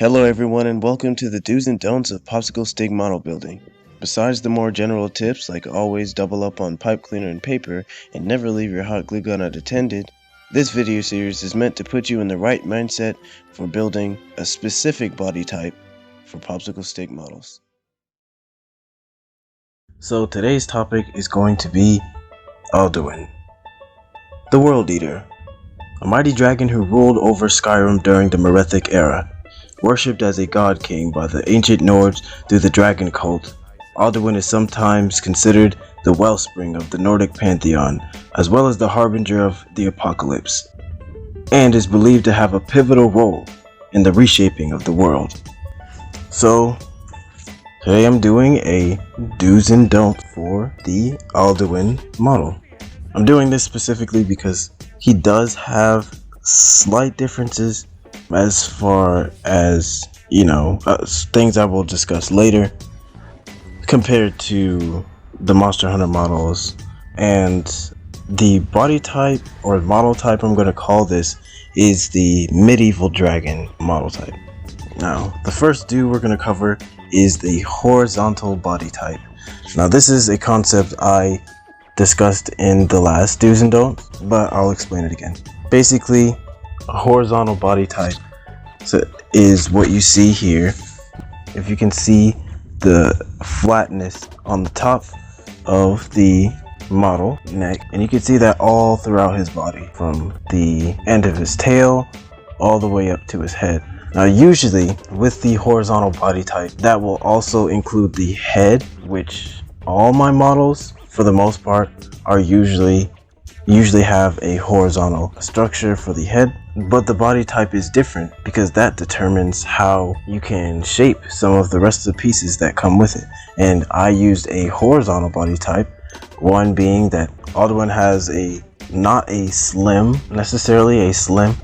Hello everyone and welcome to the do's and don'ts of popsicle stick model building. Besides the more general tips like always double up on pipe cleaner and paper and never leave your hot glue gun unattended, this video series is meant to put you in the right mindset for building a specific body type for popsicle stick models. So today's topic is going to be Alduin, the World Eater, a mighty dragon who ruled over Skyrim during the Merethic era. Worshipped as a god king by the ancient Nords through the dragon cult, Alduin is sometimes considered the wellspring of the Nordic pantheon, as well as the harbinger of the apocalypse, and is believed to have a pivotal role in the reshaping of the world. So, today I'm doing a do's and don'ts for the Alduin model. I'm doing this specifically because he does have slight differences as far as, things I will discuss later compared to the Monster Hunter models. And the body type or model type I'm going to call this is the medieval dragon model type. Now, the first do we're going to cover is the horizontal body type. Now, this is a concept I discussed in the last do's and don'ts, but I'll explain it again. Basically, a horizontal body type is what you see here. If you can see the flatness on the top of the model neck, and you can see that all throughout his body from the end of his tail all the way up to his head. Now usually with the horizontal body type, that will also include the head, which all my models for the most part are usually have a horizontal structure for the head, but the body type is different because that determines how you can shape some of the rest of the pieces that come with it. And I used a horizontal body type, one being that Alduin has not necessarily a slim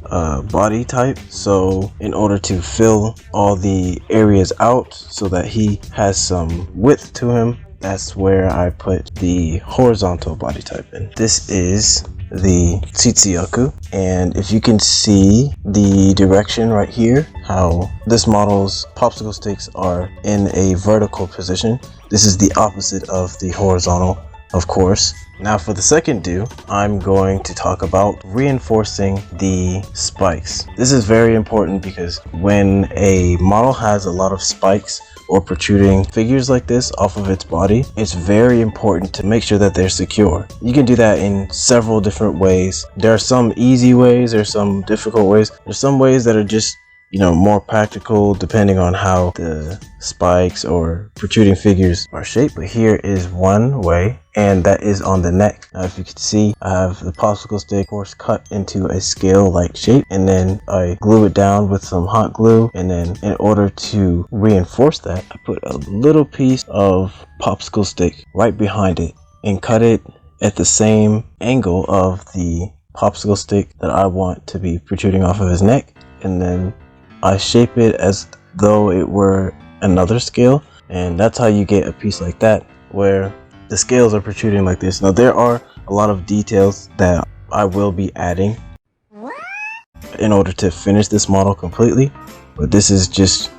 body type, so in order to fill all the areas out so that he has some width to him, that's where I put the horizontal body type in. This is the Tsitsuyaku, and if you can see the direction right here, how this model's popsicle sticks are in a vertical position, this is the opposite of the horizontal, of course. Now for the second do, I'm going to talk about reinforcing the spikes. This is very important because when a model has a lot of spikes or protruding figures like this off of its body, it's very important to make sure that they're secure. You can do that in several different ways. There are some easy ways, there's some difficult ways. There's some ways that are just more practical depending on how the spikes or protruding figures are shaped. But here is one way, and that is on the neck. Now if you can see, I have the popsicle stick, of course, cut into a scale like shape, and then I glue it down with some hot glue, and then in order to reinforce that, I put a little piece of popsicle stick right behind it and cut it at the same angle of the popsicle stick that I want to be protruding off of his neck, and then I shape it as though it were another scale, and that's how you get a piece like that where the scales are protruding like this. Now there are a lot of details that I will be adding in order to finish this model completely, but this is just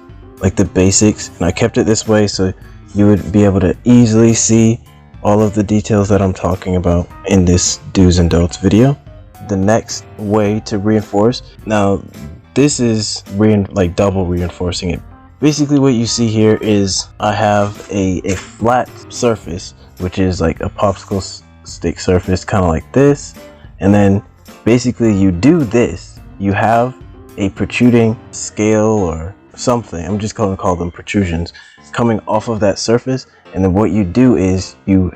like the basics, and I kept it this way so you would be able to easily see all of the details that I'm talking about in this do's and don'ts video. The next way to reinforce, now this is double reinforcing it. Basically what you see here is I have a flat surface, which is like a popsicle stick surface, kind of like this, and then basically you do this, you have a protruding scale or something, I'm just going to call them protrusions, coming off of that surface, and then what you do is you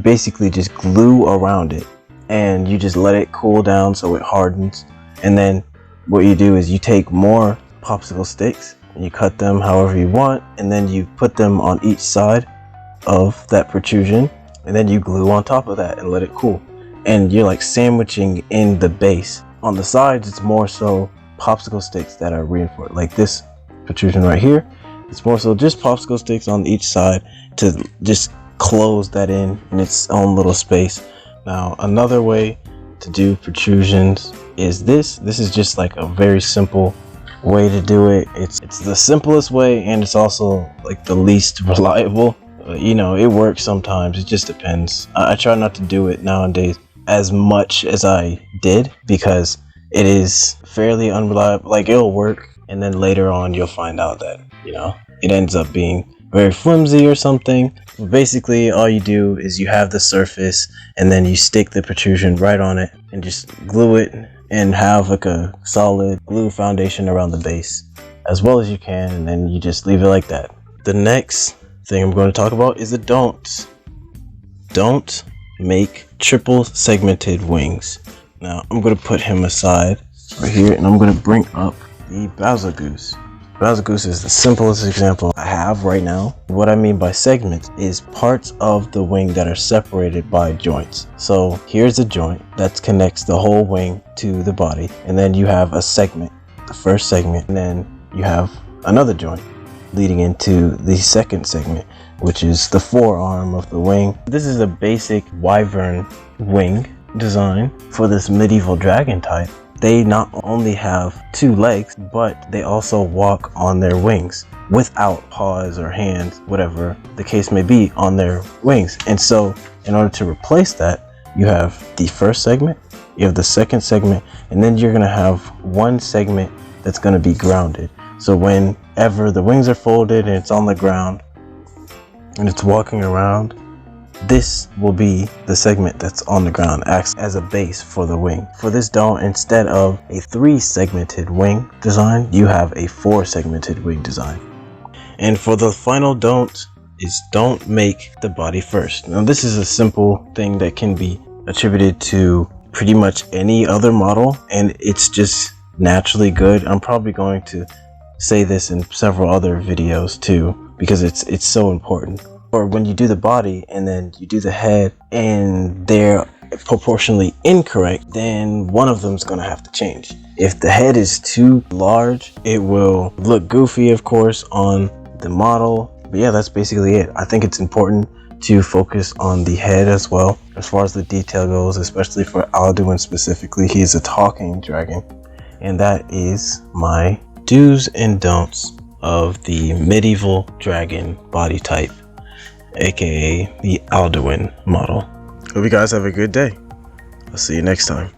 basically just glue around it and you just let it cool down so it hardens, and then what you do is you take more popsicle sticks and you cut them however you want, and then you put them on each side of that protrusion, and then you glue on top of that and let it cool, and you're like sandwiching in the base. On the sides, it's more so popsicle sticks that are reinforced, like this protrusion right here. It's more so just popsicle sticks on each side to just close that in its own little space. Now another way to do protrusions is this is just like a very simple way to do it. It's the simplest way, and it's also like the least reliable. You know, it works sometimes. It just depends. I try not to do it nowadays as much as I did because it is fairly unreliable. Like, it'll work, and then later on you'll find out that, you know, it ends up being very flimsy or something. But basically, all you do is you have the surface, and then you stick the protrusion right on it and just glue it and have like a solid glue foundation around the base as well as you can, and then you just leave it like that. The next thing I'm going to talk about is the don'ts. Don't make triple segmented wings. Now I'm going to put him aside right here, and I'm going to bring up the Bowser Goose. Bowser Goose is the simplest example I have right now. What I mean by segments is parts of the wing that are separated by joints. So here's a joint that connects the whole wing to the body, and then you have a segment, the first segment, and then you have another joint leading into the second segment, which is the forearm of the wing. This is a basic wyvern wing design for this medieval dragon type. They not only have two legs, but they also walk on their wings without paws or hands, whatever the case may be, on their wings. And so in order to replace that, you have the first segment, you have the second segment, and then you're going to have one segment that's going to be grounded. So whenever the wings are folded and it's on the ground and it's walking around, this will be the segment that's on the ground, acts as a base for the wing. For this don't, instead of a 3-segmented wing design, you have a 4-segmented wing design. And for the final don't is don't make the body first. Now this is a simple thing that can be attributed to pretty much any other model, and it's just naturally good. I'm probably going to say this in several other videos too, because it's so important. Or when you do the body and then you do the head and they're proportionally incorrect, then one of them's gonna have to change. If the head is too large, it will look goofy, of course, on the model. But yeah, that's basically it. I think it's important to focus on the head as well as far as the detail goes, especially for Alduin specifically. He's a talking dragon, and that is my do's and don'ts of the medieval dragon body type, aka the Alduin model. Hope you guys have a good day. I'll see you next time.